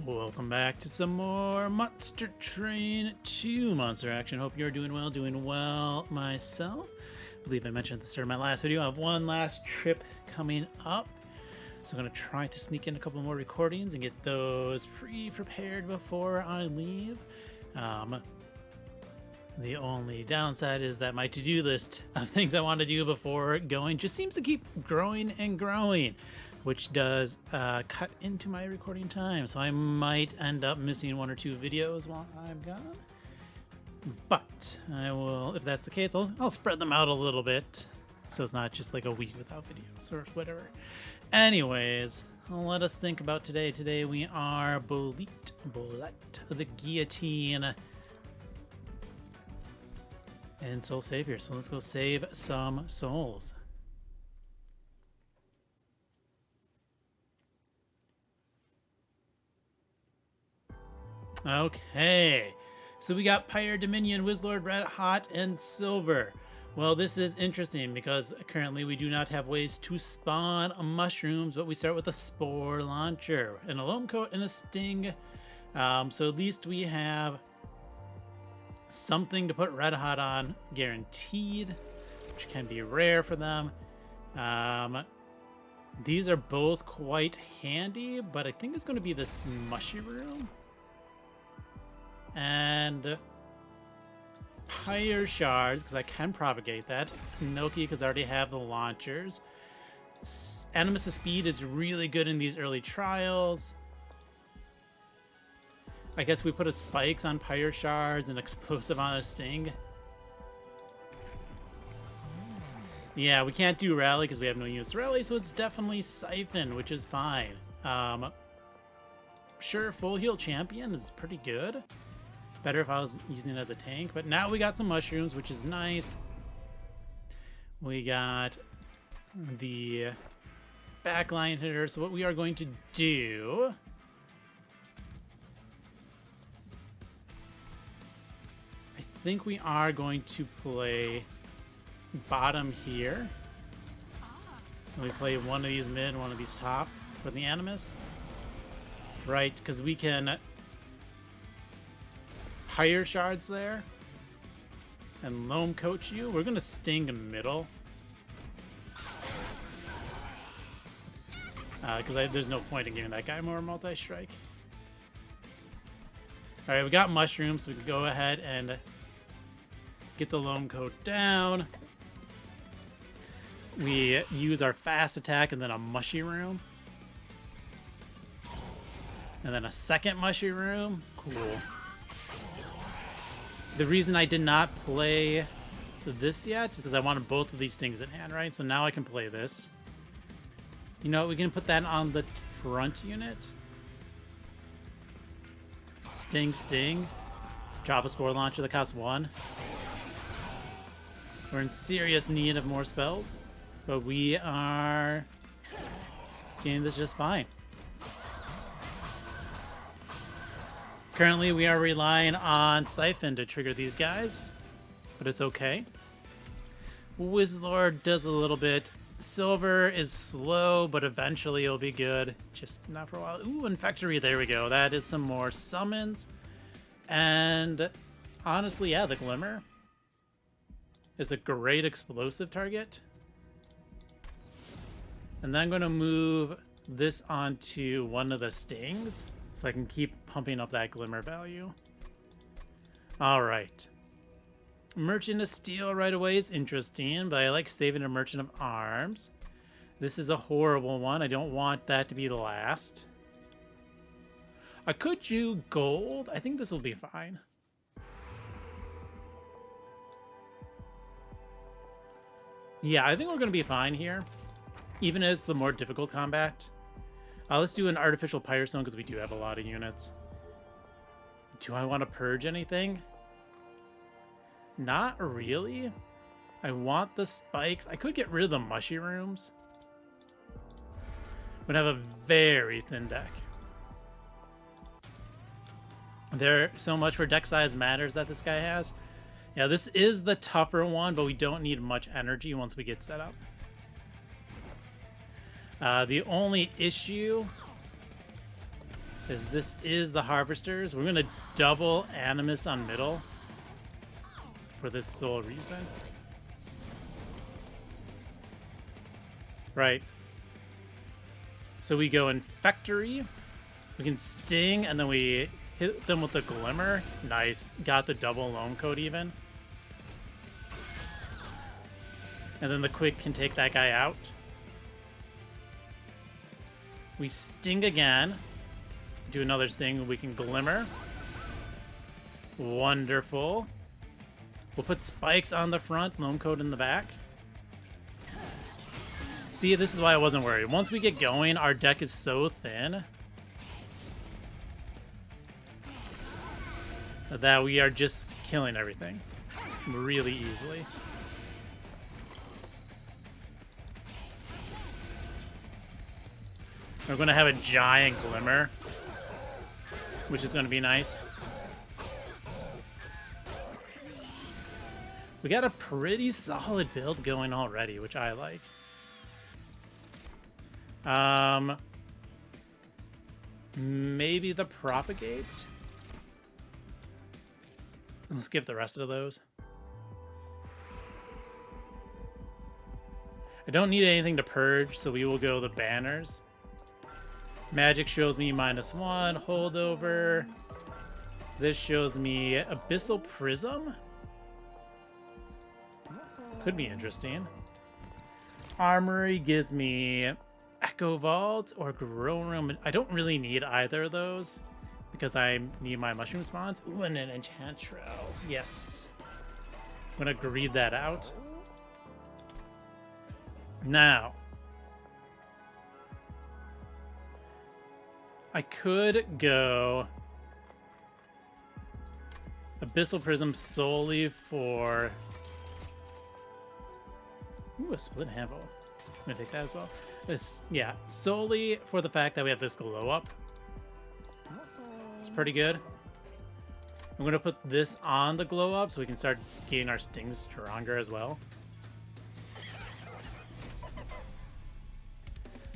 Welcome back to some more Monster Train 2 monster action. Hope you're doing well myself. I believe I mentioned at the start of my last video, I have one last trip coming up. So I'm going to try to sneak in a couple more recordings and get those pre-prepared before I leave. The only downside is that my to-do list of things I want to do before going just seems to keep growing and growing, which does cut into my recording time. So I might end up missing one or two videos while I'm gone. But I will, if that's the case, I'll spread them out a little bit, so it's not just like a week without videos or whatever. Anyways, let us think about today. Today we are Bolette, the Guillotine, and Soul Savior. So let's go save some souls. Okay, so we got Pyre, Dominion, Wizlord, Red Hot, and Silver. Well, this is interesting because currently we do not have ways to spawn mushrooms, but we start with a Spore Launcher, and a Loam Coat, and a Sting. So at least we have something to put Red Hot on, guaranteed, which can be rare for them. These are both quite handy, but I think it's going to be this Mushroom. And Pyre Shards, because I can propagate that. Noki, because I already have the launchers. Animus' speed is really good in these early trials. I guess we put a spikes on Pyre Shards and explosive on a Sting. Yeah, we can't do rally because we have no use rally, so it's definitely Siphon, which is fine. Sure, full heal champion is pretty good. Better if I was using it as a tank, but now we got some mushrooms, which is nice. We got the backline hitter. So what we are going to do, I think we are going to play bottom here. And we play one of these mid, one of these top for the Animus. Right, because we can Pyre Shards there and Loam Coach you. We're gonna Sting middle because there's no point in giving that guy more multi-strike. All right, we got mushrooms, so we can go ahead and get the Loam Coat down. We use our fast attack and then a Mushroom, and then a second Mushroom. Cool. The reason I did not play this yet is because I wanted both of these things in hand, right? So now I can play this. You know, we can put that on the front unit. Sting, Sting. Drop a Spore Launcher that costs 1. We're in serious need of more spells, but we are getting this just fine. Currently, we are relying on Siphon to trigger these guys, but it's okay. Wizlord does a little bit. Silver is slow, but eventually it'll be good. Just not for a while. Ooh, Infectory, there we go. That is some more summons. And honestly, yeah, the Glimmer is a great explosive target. And then I'm going to move this onto one of the Stings, so I can keep pumping up that Glimmer value. All right. Merchant of Steel right away is interesting, but I like saving a Merchant of Arms. This is a horrible one. I don't want that to be the last. I could do gold. I think this will be fine. Yeah, I think we're going to be fine here, even as it's the more difficult combat. Let's do an Artificial Pyre Stone because we do have a lot of units. Do I want to purge anything? Not really. I want the spikes. I could get rid of the mushrooms. Would have a very thin deck. There, so much for deck size matters that this guy has. Yeah, this is the tougher one, but we don't need much energy once we get set up. The only issue Because this is the Harvesters. We're going to double Animus on middle for this sole reason. Right. So we go Infectory. We can Sting, and then we hit them with the Glimmer. Nice. Got the double Loam Coat even. And then the Quick can take that guy out. We Sting again. Do another Sting. We can Glimmer. Wonderful. We'll put Spikes on the front, Loam Coat in the back. See, this is why I wasn't worried. Once we get going, our deck is so thin that we are just killing everything really easily. We're going to have a giant Glimmer, which is going to be nice. We got a pretty solid build going already, which I like. Maybe the Propagate. We'll skip the rest of those. I don't need anything to purge, so we will go the banners. Magic shows me -1, holdover. This shows me Abyssal Prism. Could be interesting. Armory gives me Echo Vault or Grow Room. I don't really need either of those because I need my Mushroom Spawns. Ooh, and an Enchantrell. Yes. I'm going to greed that out. Now, I could go Abyssal Prism solely for... Ooh, a Split Handle. I'm going to take that as well. This, yeah, solely for the fact that we have this Glowup. It's pretty good. I'm going to put this on the Glowup so we can start getting our stings stronger as well.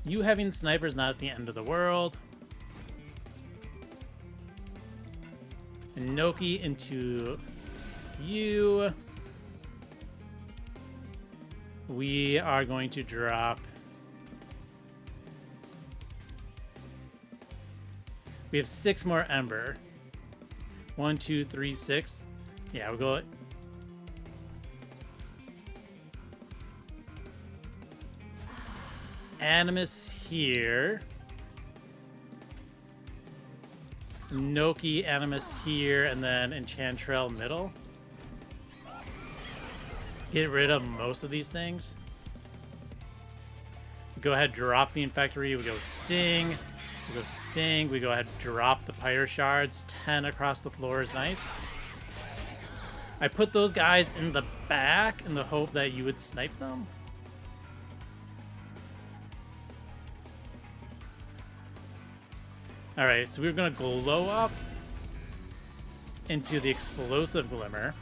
You having Sniper is not at the end of the world. Inoki into you. We are going to drop... We have 6 more Ember. 1, 2, 3, 6. Yeah, we'll go... Animus here. Noki, Animus here, and then Enchantrell middle. Get rid of most of these things. Go ahead, drop the Infectory. We go Sting. We go Sting. We go ahead, drop the Pyre Shards. 10 across the floor is nice. I put those guys in the back in the hope that you would snipe them. Alright, so we're going to Glow Up into the Explosive Glimmer.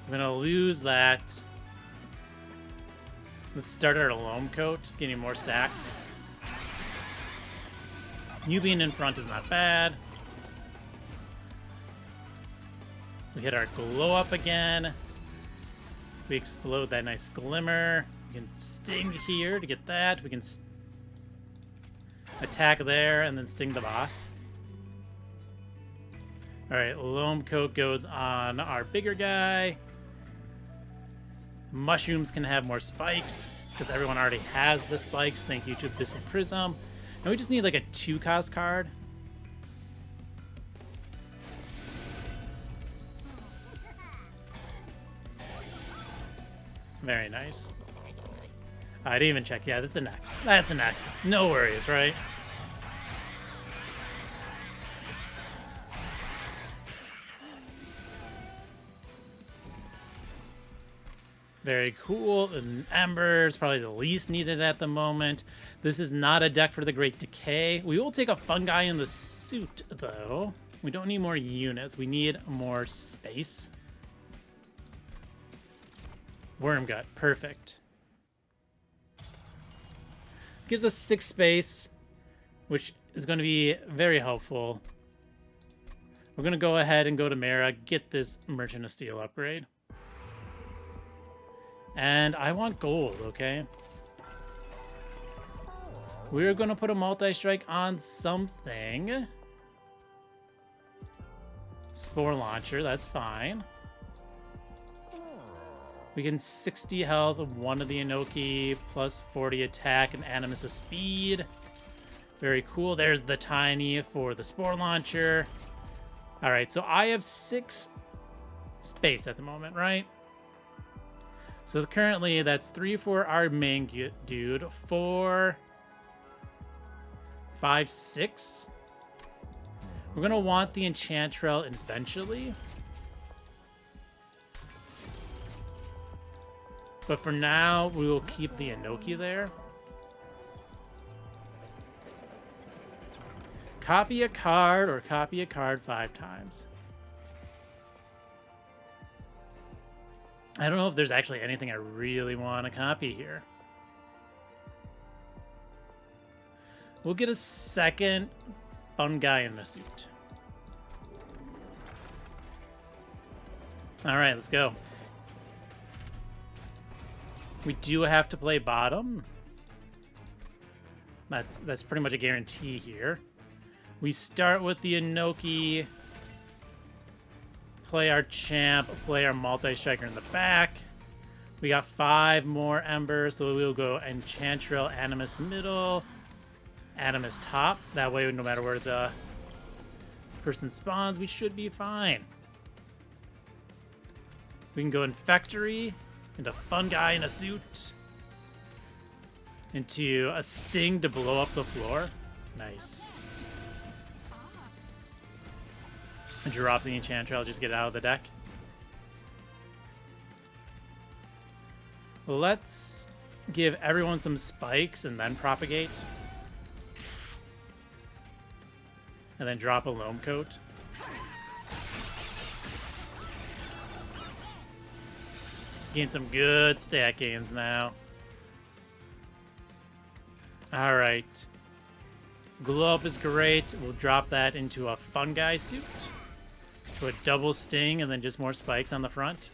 I'm going to lose that. Let's start our Loam Coat, getting more stacks. You being in front is not bad. We hit our Glow Up again. We explode that nice Glimmer. We can Sting here to get that. We can attack there and then Sting the boss. Alright, Loam Coat goes on our bigger guy. Mushrooms can have more spikes because everyone already has the spikes. Thank you to Abyssal Prism. And we just need like a 2-cost card. Very nice. I didn't even check. Yeah, that's an X. That's an X. No worries, right? Very cool. And Ember is probably the least needed at the moment. This is not a deck for the Great Decay. We will take a Fungi in the suit, though. We don't need more units. We need more space. Worm Gut. Perfect. Gives us 6 space, which is going to be very helpful. We're going to go ahead and go to Mara, get this Merchant of Steel upgrade. And I want gold, okay? We're going to put a multi-strike on something. Spore Launcher, that's fine. We can 60 health, 1 of the Inoki, plus 40 attack and Animus of speed. Very cool. There's the Tiny for the Spore Launcher. All right, so I have 6 space at the moment, right? So currently that's 3 for our main dude, 4, 5, 6. We're gonna want the Enchantrell eventually. But for now, we will keep the Inoki there. Copy a card or copy a card 5 times. I don't know if there's actually anything I really want to copy here. We'll get a second fun guy in the suit. All right, let's go. We do have to play bottom. That's pretty much a guarantee here. We start with the Inoki, play our champ, play our multi-striker in the back. We got 5 more embers, so we'll go Enchantrell, Animus middle, Animus top. That way, no matter where the person spawns, we should be fine. We can go Infectory, into Fun Guy in a suit, into a Sting to blow up the floor. Nice. And drop the Enchantrell, just get it out of the deck. Let's give everyone some spikes and then propagate. And then drop a Loam Coat. Gain some good stat gains now. Alright. Glowup is great. We'll drop that into a Fun Guy suit. To a double Sting and then just more spikes on the front.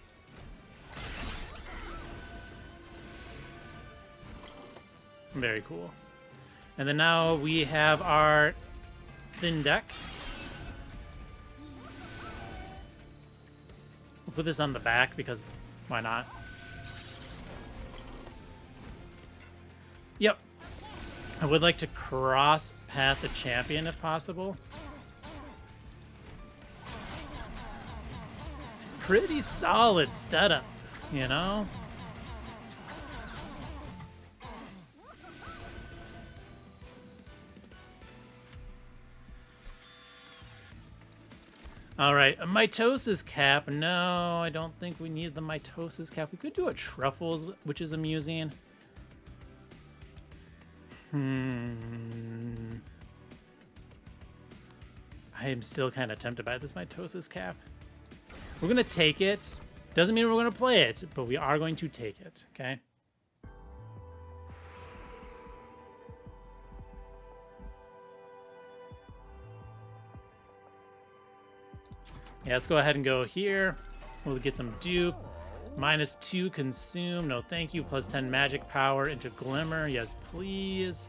Very cool. And then now we have our thin deck. We'll put this on the back because why not? Yep. I would like to cross path the champion if possible. Pretty solid setup, you know? Alright, a mitosis cap. No, I don't think we need the mitosis cap. We could do a truffles, which is amusing. I am still kind of tempted by this mitosis cap. We're going to take it. Doesn't mean we're going to play it, but we are going to take it, okay? Yeah, let's go ahead and go here. We'll get some dupe. -2 consume. No, thank you. +10 magic power into Glimmer. Yes, please.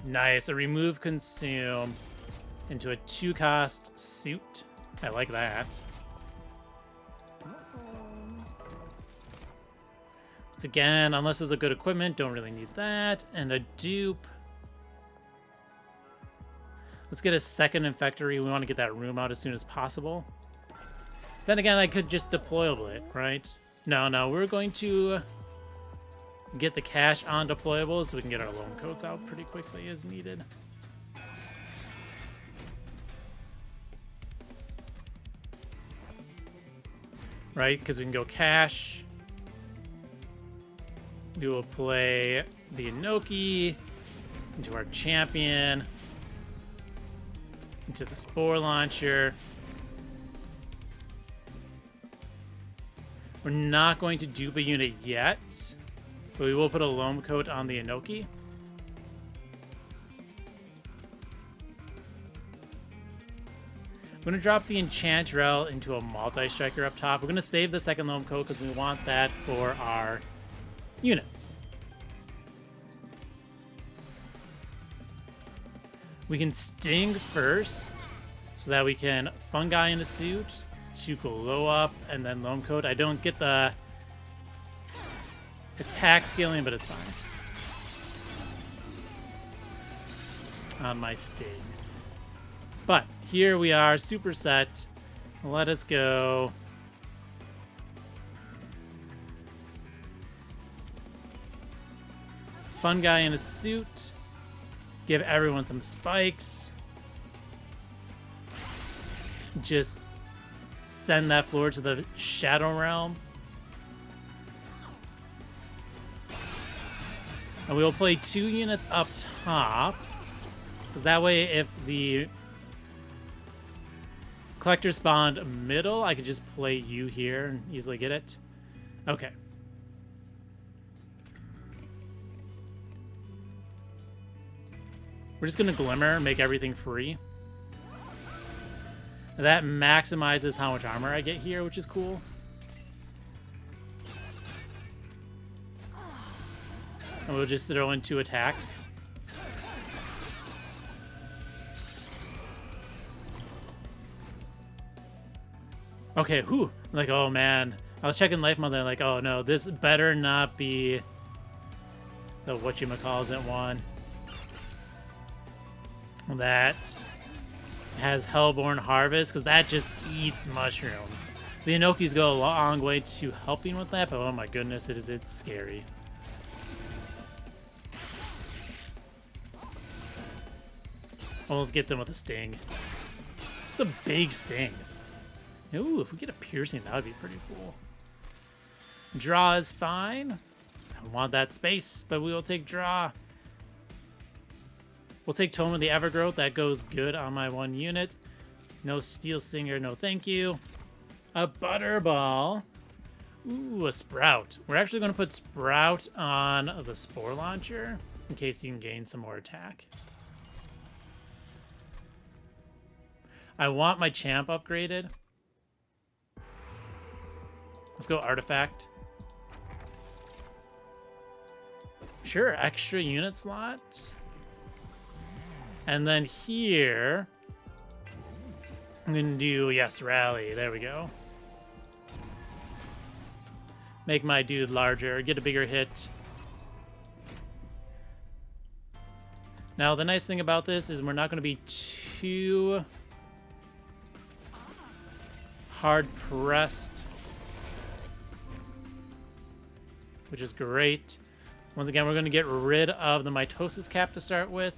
Nice. A remove consume into a 2-cost suit. I like that. Once again, unless there's a good equipment, don't really need that. And a dupe. Let's get a second Infectory. We want to get that room out as soon as possible. Then again, I could just deployable it, right? No, we're going to get the cash on deployables so we can get our loan codes out pretty quickly as needed. Right, because we can go cash. We will play the Inoki into our champion, into the Spore Launcher. We're not going to dupe a unit yet. But we will put a loam coat on the Inoki. I'm going to drop the Enchantrel into a multi-striker up top. We're going to save the second loam coat because we want that for our units. We can Sting first so that we can Fungi in a suit to Glowup and then loam coat. I don't get the attack scaling, but it's fine. On my Sting. But here we are, super set. Let us go. Fungi in a suit. Give everyone some spikes. Just send that floor to the Shadow Realm. And we will play 2 units up top. Because that way, if the Collector spawned middle, I could just play you here and easily get it. Okay. We're just going to Glimmer, make everything free. That maximizes how much armor I get here, which is cool. And we'll just throw in 2 attacks. Okay, whew. Like, oh man. I was checking Lifemother, like, oh no, this better not be the whatchamacallit one. That has Hellborn Harvest, because that just eats mushrooms. The Inokis go a long way to helping with that, but oh my goodness, it's scary. Almost get them with a Sting. It's a big stings. Ooh, if we get a piercing, that would be pretty cool. Draw is fine. I want that space, but we will take draw. We'll take Tome of the Evergrowth. That goes good on my 1 unit. No Steel Singer, no thank you. A Butterball. Ooh, a Sprout. We're actually going to put Sprout on the Spore Launcher in case you can gain some more attack. I want my Champ upgraded. Let's go Artifact. Sure, extra unit slot. And then here, I'm going to do, yes, Rally. There we go. Make my dude larger, get a bigger hit. Now, the nice thing about this is we're not going to be too hard-pressed, which is great. Once again, we're going to get rid of the Mitosis Cap to start with.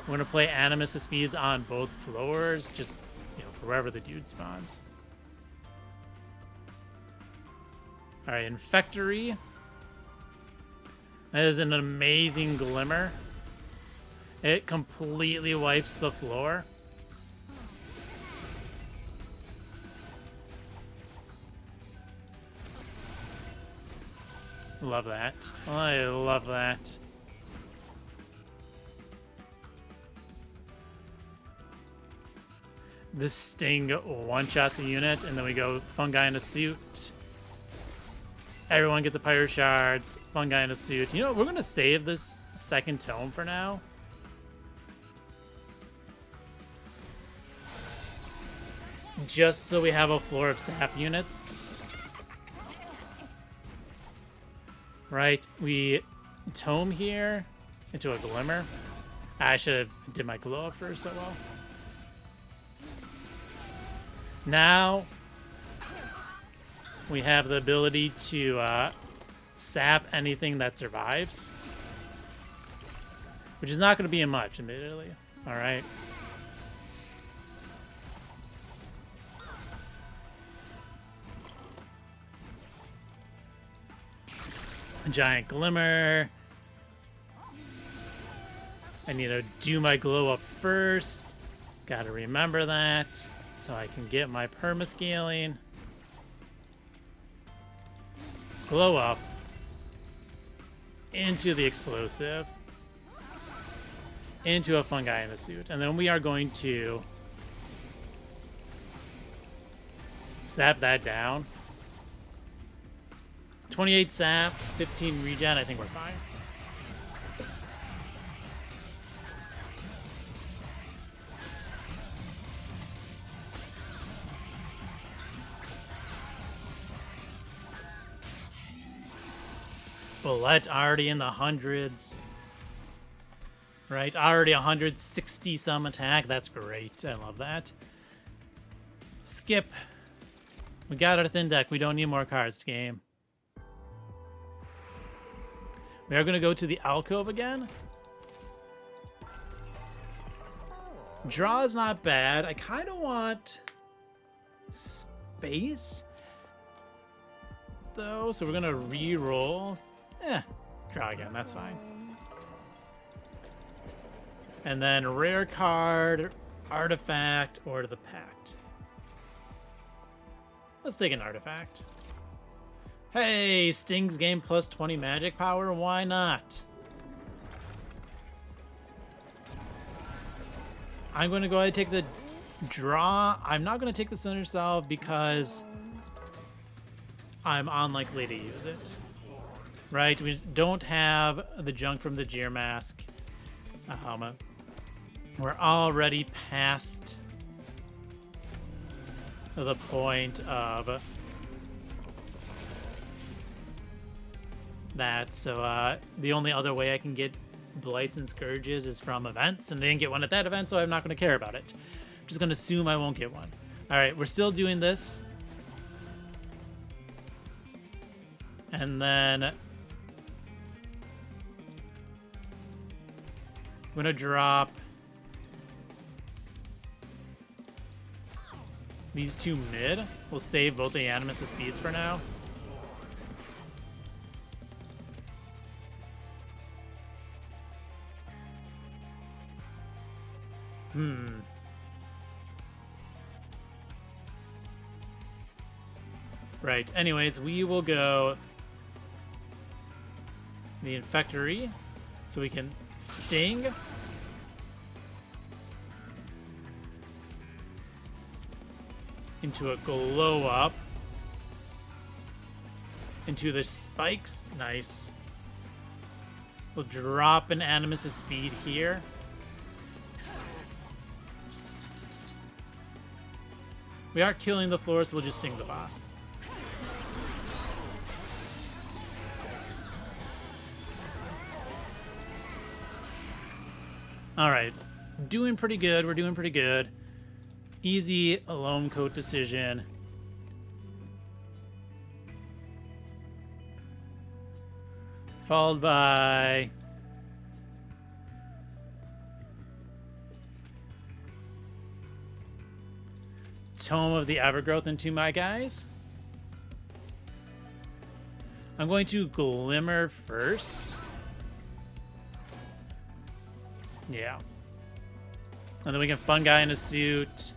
We're going to play Animus of Speeds on both floors, just, you know, for wherever the dude spawns. All right, Infectory. That is an amazing Glimmer. It completely wipes the floor. Love that. I love that. This Sting one-shots a unit, and then we go Fungi in a suit. Everyone gets a Pyro Shards, Fungi in a suit. You know, we're going to save this second tome for now. Just so we have a floor of sap units. Right, we tome here into a Glimmer. I should have did my Glowup first, oh well. Now, we have the ability to sap anything that survives. Which is not going to be much, admittedly. Alright. Giant Glimmer. I need to do my Glowup first. Gotta remember that. So I can get my permascaling. Glow up into the explosive, into a fungi in a suit, and then we are going to sap that down. 28 sap, 15 regen. I think we're fine. Bullet already in the hundreds. Right, already 160 some attack. That's great. I love that. Skip. We got our thin deck. We don't need more cards, game. We are going to go to the alcove again. Draw is not bad. I kind of want space, though, so we're going to re-roll. Draw again. That's fine. And then rare card, artifact, or the pact. Let's take an artifact. Hey, Sting's game plus 20 magic power. Why not? I'm going to go ahead and take the draw. I'm not going to take the Cinder Salve because I'm unlikely to use it. Right? We don't have the junk from the Jeer Mask. We're already past the point of that, so the only other way I can get Blights and Scourges is from events, and I didn't get one at that event, so I'm not going to care about it. I'm just going to assume I won't get one. Alright, we're still doing this. And then I'm going to drop these two mid. We'll save both the Animus' speeds for now. Right, anyways, we will go the Infectory so we can Sting. Into a Glowup. Into the spikes. Nice. We'll drop an Animus' speed here. We are killing the floor, so we'll just sting the boss. Alright. Doing pretty good. We're doing pretty good. Easy Loam Coat decision. Followed by Tome of the Overgrowth into my guys. I'm going to Glimmer first. Yeah. And then we can Fungi in a suit.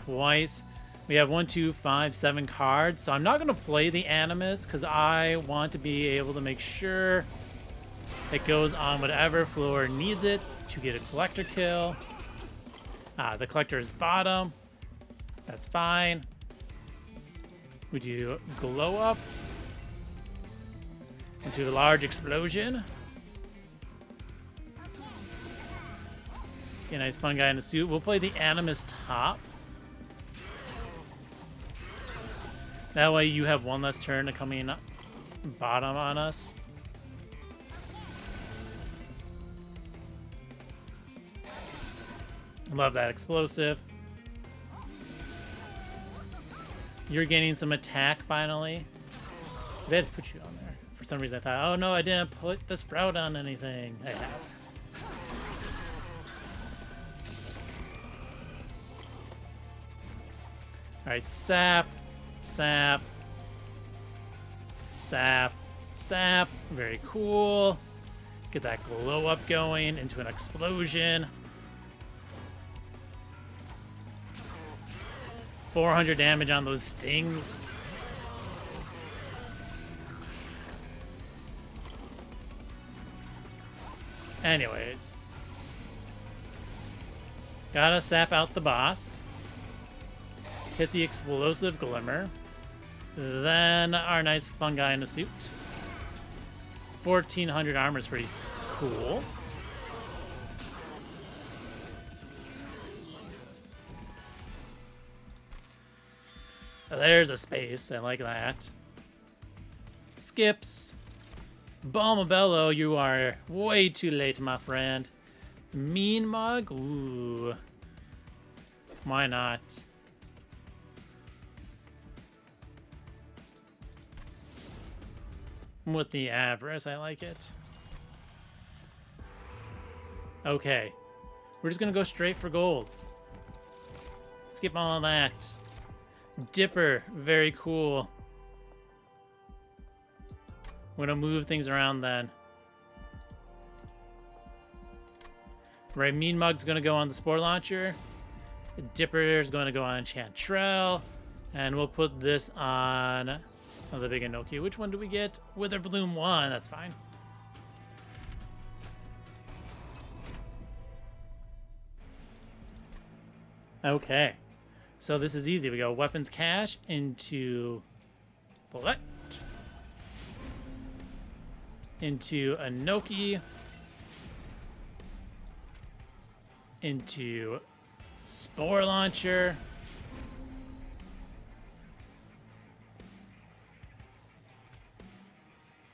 Twice. We have 1, 2, 5, 7 cards. So I'm not going to play the Animus because I want to be able to make sure it goes on whatever floor needs it to get a collector kill. The collector is bottom. That's fine. We do Glowup into a large explosion. Okay, nice Fungi in a suit. We'll play the Animus top. That way you have one less turn to come in bottom on us. Love that explosive. You're gaining some attack finally. They had to put you on there. For some reason I thought, oh no, I didn't put the sprout on anything. I have. Alright, sap, sap, sap, sap. Very cool. Get that glow up going into an explosion. 400 damage on those stings. Anyways. Gotta sap out the boss. Hit the explosive glimmer. Then our nice fungi in a suit. 1400 armor is pretty cool. There's a space. I like that. Skips. Balmabello, you are way too late, my friend. Mean Mug? Ooh. Why not? With the avarice, I like it. Okay. We're just gonna go straight for gold. Skip all of that. Dipper, very cool. I'm gonna move things around then. Right, Mean Mug's gonna go on the Spore Launcher. Dipper is gonna go on Chantrell. And we'll put this on the Big Enoki. Which one do we get? Wither Bloom 1, that's fine. Okay. So this is easy. We go Weapons Cache into Bullet. Into Enoki. Into Spore Launcher.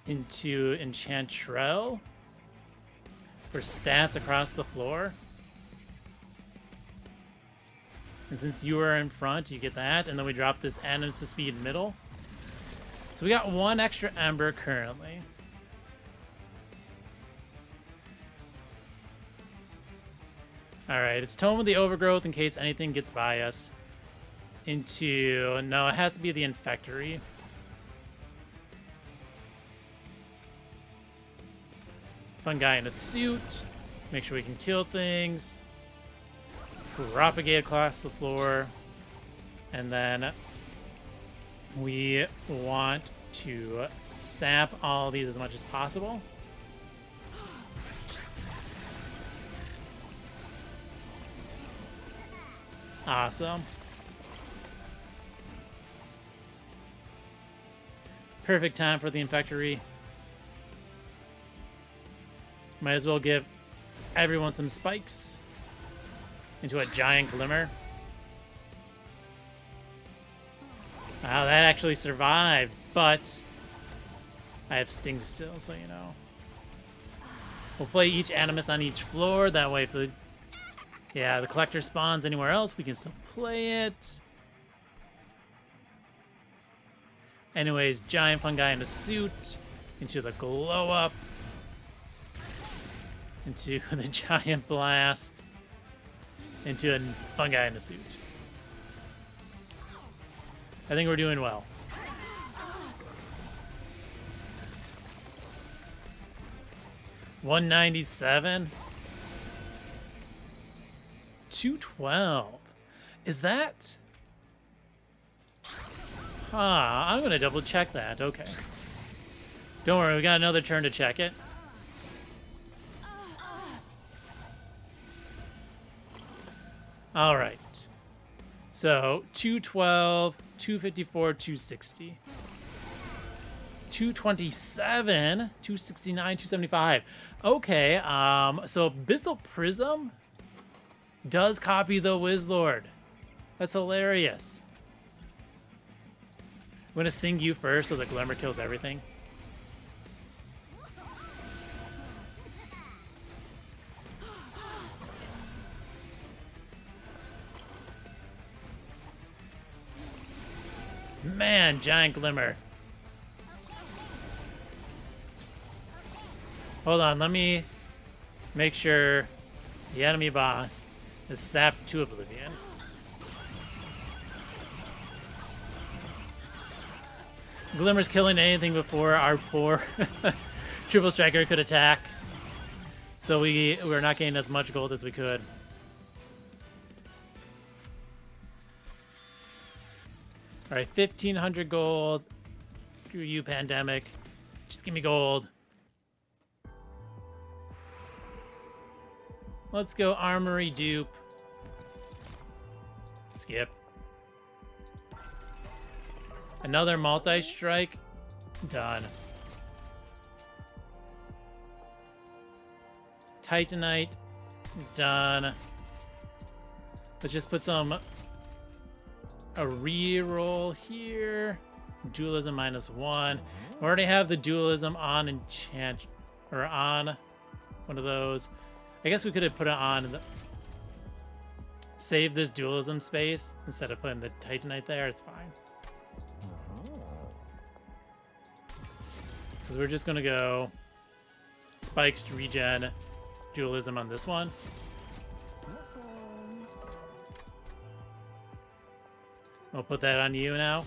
Into Enchantrell. For stats across the floor. And since you are in front, you get that. And then we drop this Animus to Speed middle. So we got one extra Ember currently. Alright, it's Tome of the Overgrowth in case anything gets by us. Into... No, it has to be the Infectory. Fun guy in a suit. Make sure we can kill things. Propagate across the floor. And then we want to sap all these as much as possible. Awesome. Perfect time for the Infectory. Might as well give everyone some spikes into a giant glimmer. Wow, that actually survived, but I have Sting still, so you know. We'll play each Animus on each floor. That way if the collector spawns anywhere else, we can still play it. Anyways, giant fungi in a suit, into the Glowup, into the giant blast, into a fungi in a suit. I think we're doing well. $197. 212. Is that? I'm gonna double check that. Okay. Don't worry, we got another turn to check it. All right. So 212, 254, 260. 227, 269, 275. Okay, so Abyssal Prism does copy the Wizlord. That's hilarious. I'm gonna sting you first so the Glimmer kills everything. Man, giant Glimmer. Hold on, let me make sure the enemy boss is sapped to oblivion. Glimmer's killing anything before our poor Triple Striker could attack. So we're not getting as much gold as we could. All right, 1,500 gold. Screw you, pandemic. Just give me gold. Let's go armory dupe. Skip. Another multi-strike. Done. Titanite. Done. Let's just put a reroll here. Dualism -1. We already have the dualism on enchant, or on one of those. I guess we could have put it on save this dualism space instead of putting the Titanite there. It's fine. Because we're just going to go spiked regen dualism on this one. We'll put that on you now.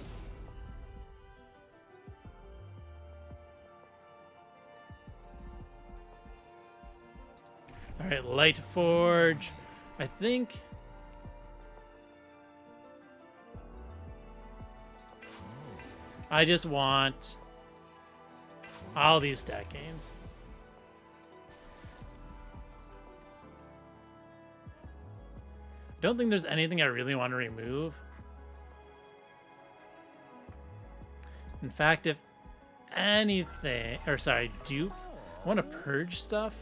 All right, Light Forge. I think I just want all these stat gains. I don't think there's anything I really want to remove. In fact, if anything, or sorry, dupe, I want to purge stuff.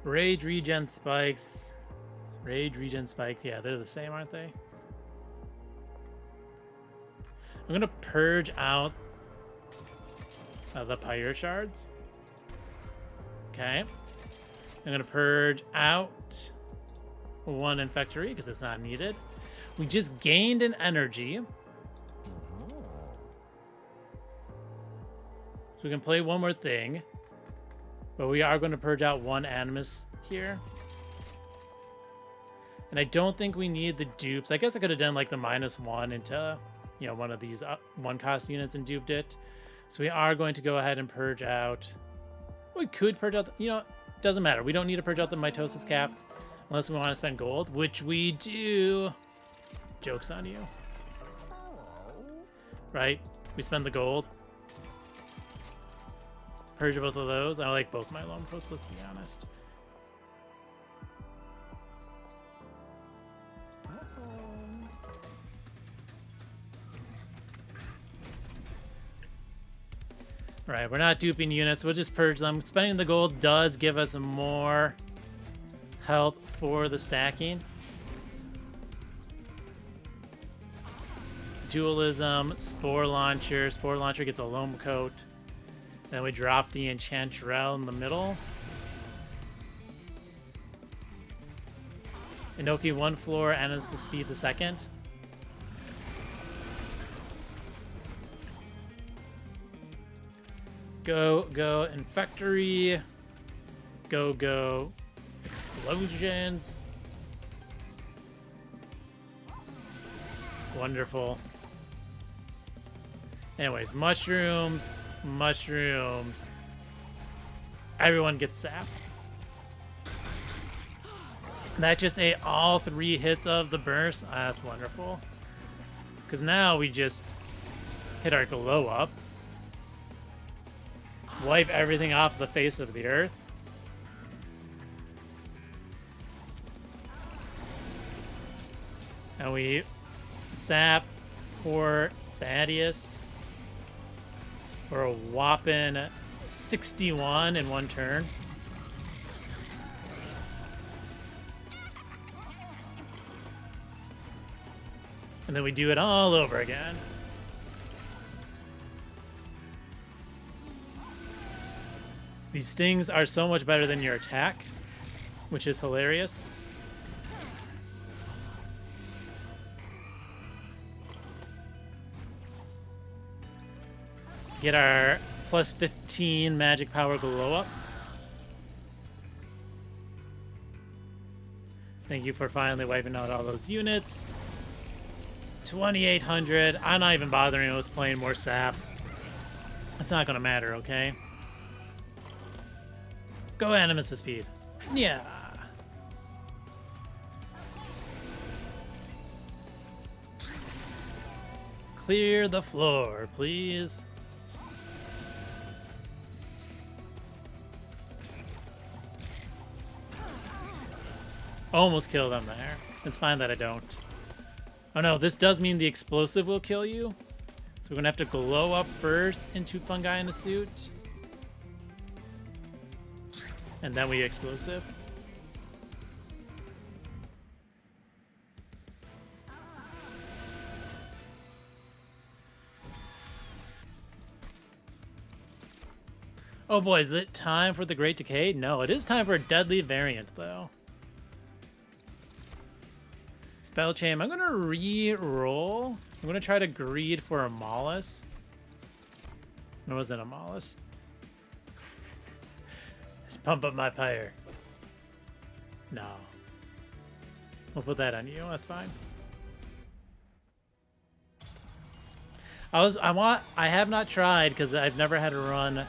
Rage regen spikes. Rage regen spikes. Yeah, they're the same, aren't they? I'm gonna purge out the pyre shards. Okay. I'm gonna purge out one infectory because it's not needed. We just gained an energy. So we can play one more thing. But we are going to purge out one animus here. And I don't think we need the dupes. I guess I could have done like the -1 into, you know, one of these one cost units and duped it. So we are going to go ahead and purge out. We could purge out, you know, doesn't matter. We don't need to purge out the mitosis cap unless we want to spend gold, which we do. Joke's on you. Right? We spend the gold. Purge both of those. I like both my loam coats, let's be honest. Right, we're not duping units. We'll just purge them. Spending the gold does give us more health for the stacking. Dualism, Spore Launcher. Spore Launcher gets a loam coat. Then we drop the Enchantrell in the middle. Inoki 1 floor, Anna's the speed the second. Go, go, Infectory. Go, go, Explosions. Wonderful. Anyways, mushrooms. Mushrooms. Everyone gets sap. That just ate all 3 hits of the burst. That's wonderful. Because now we just hit our glow up. Wipe everything off the face of the earth. And we sap poor Thaddeus for a whopping 61 in one turn. And then we do it all over again. These stings are so much better than your attack, which is hilarious. Get our plus 15 magic power glow up. Thank you for finally wiping out all those units. 2,800. I'm not even bothering with playing more sap. It's not gonna matter, okay? Go Animus to speed. Yeah. Clear the floor, please. Almost killed him there. It's fine that I don't. Oh no, this does mean the explosive will kill you. So we're gonna have to glow up first into fungi in the suit. And then we explosive. Oh boy, is it time for the Great Decay? No, it is time for a deadly variant though. Spell chain. I'm gonna re-roll. I'm gonna try to greed for a Mollis. Or was it a Mollis? Just pump up my pyre. No. We'll put that on you. That's fine. I have not tried because I've never had a run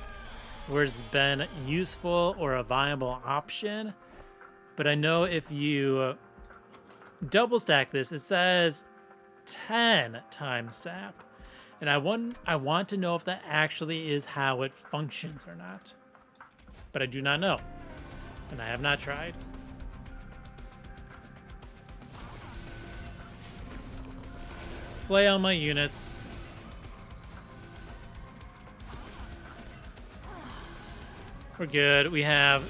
where it's been useful or a viable option. But I know if you double stack this, it says 10 times sap. And I want to know if that actually is how it functions or not. But I do not know. And I have not tried. Play on my units. We're good. We have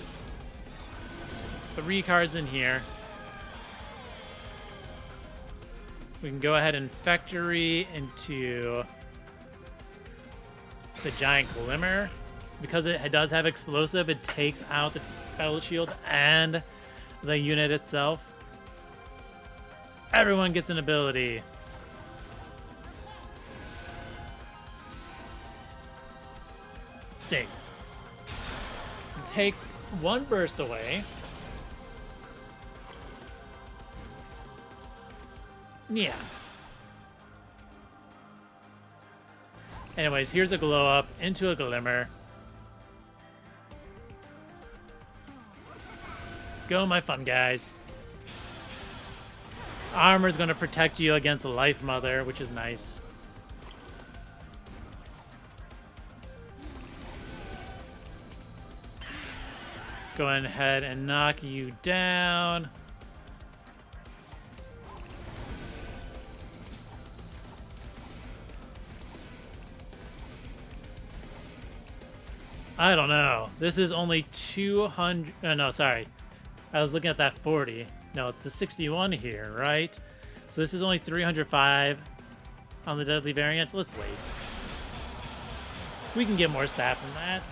3 cards in here. We can go ahead and factory into the giant glimmer. Because it does have explosive, it takes out the spell shield and the unit itself. Everyone gets an ability. Sting. It takes 1 burst away. Yeah. Anyways, here's a glow up into a glimmer. Go, my fun guys. Armor's gonna protect you against Lifemother, which is nice. Go ahead and knock you down. I don't know. This is only 200. No, sorry. I was looking at that 40. No, it's the 61 here, right? So this is only 305 on the deadly variant. Let's wait. We can get more sap than that.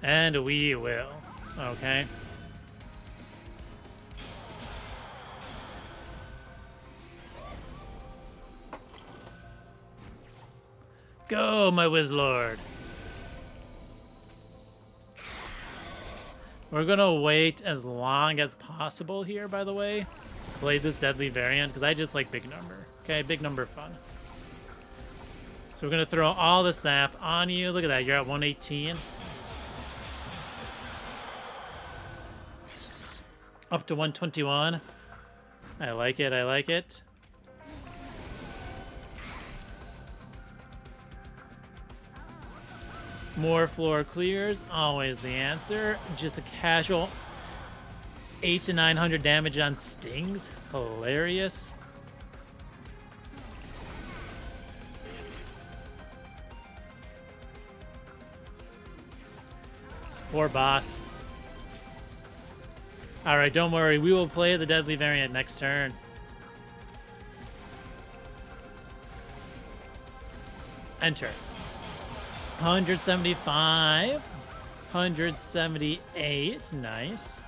And we will. Okay. Go, my Wizlord. We're gonna wait as long as possible here, by the way. Play this deadly variant, because I just like big number. Okay, big number fun. So we're gonna throw all the sap on you. Look at that, you're at 118. Up to 121. I like it, I like it. More floor clears, always the answer. Just a casual 800 to 900 damage on stings. Hilarious. This poor boss. Alright, don't worry. We will play the deadly variant next turn. Enter. 175. 178. Nice.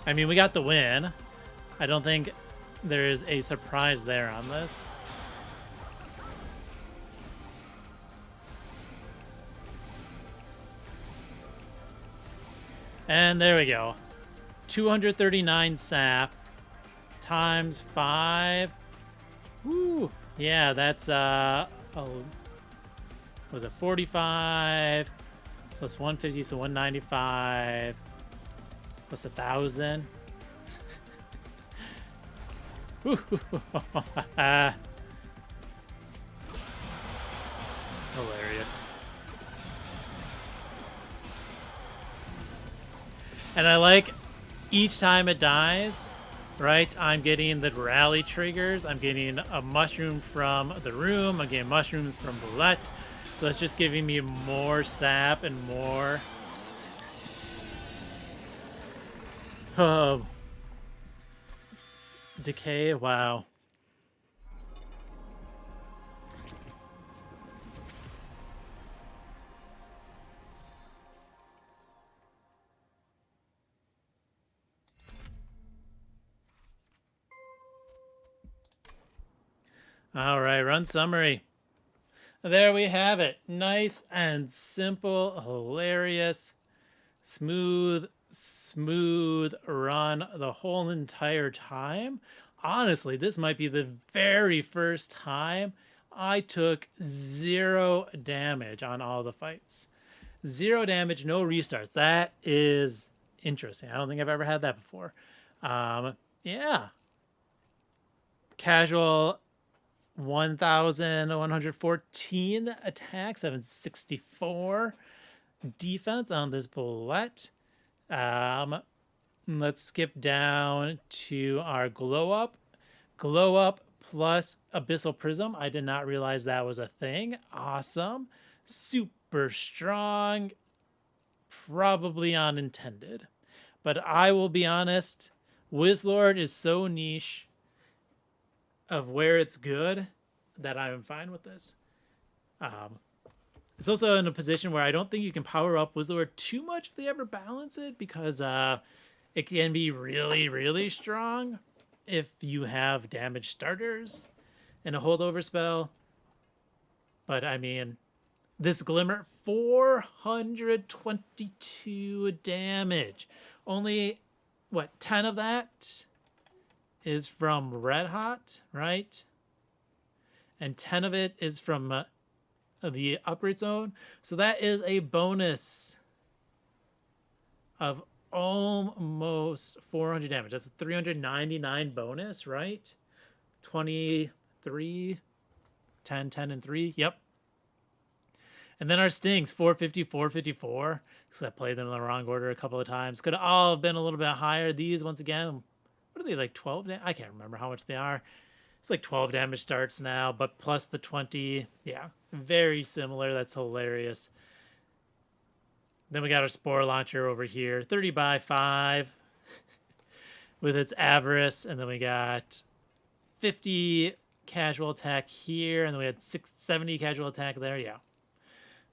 I mean, we got the win. I don't think there is a surprise there on this. And there we go. 239 sap times 5. Woo! Yeah, that's was it 45 plus 150, so 195 plus 1,000. Hilarious. And I like each time it dies, right? I'm getting the rally triggers. I'm getting a mushroom from the room. I'm getting mushrooms from Bulette. So that's just giving me more sap and more. Oh. Decay, wow. All right, run summary. There we have it. Nice and simple, hilarious, smooth run the whole entire time. Honestly, this might be the very first time I took 0 damage on all the fights. 0 damage, no restarts. That is interesting. I don't think I've ever had that before. Yeah. Casual 1,114 attack, 764 defense on this bullet. Let's skip down to our Glowup. Glowup plus Abyssal Prism. I did not realize that was a thing. Awesome. Super strong. Probably unintended. But I will be honest, Wizlord is so niche of where it's good that I'm fine with this. It's also in a position where I don't think you can power up Wizlord too much if they ever balance it, because it can be really, really strong if you have damage starters and a holdover spell. But I mean, this Glimmer, 422 damage. Only, what, 10 of that is from Red Hot, right? And 10 of it is from the Upright Zone. So that is a bonus of almost 400 damage. That's a 399 bonus, right? 23, 10, 10, and 3. Yep. And then our stings, 450, 454. Because I played them in the wrong order a couple of times. Could all have been a little bit higher. These, once again, what are they, like 12? I can't remember how much they are. It's like 12 damage starts now, but plus the 20. Yeah, very similar. That's hilarious. Then we got our Spore Launcher over here, 30 by 5 with its Avarice. And then we got 50 casual attack here. And then we had 70 casual attack there. Yeah.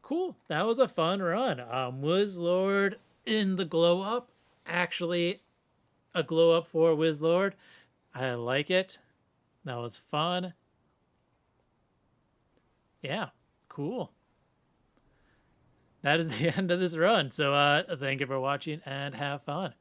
Cool. That was a fun run. Wizlord in the Glowup. Actually, a Glowup for Wizlord. I like it. That was fun. Yeah, cool. That is the end of this run. So thank you for watching and have fun.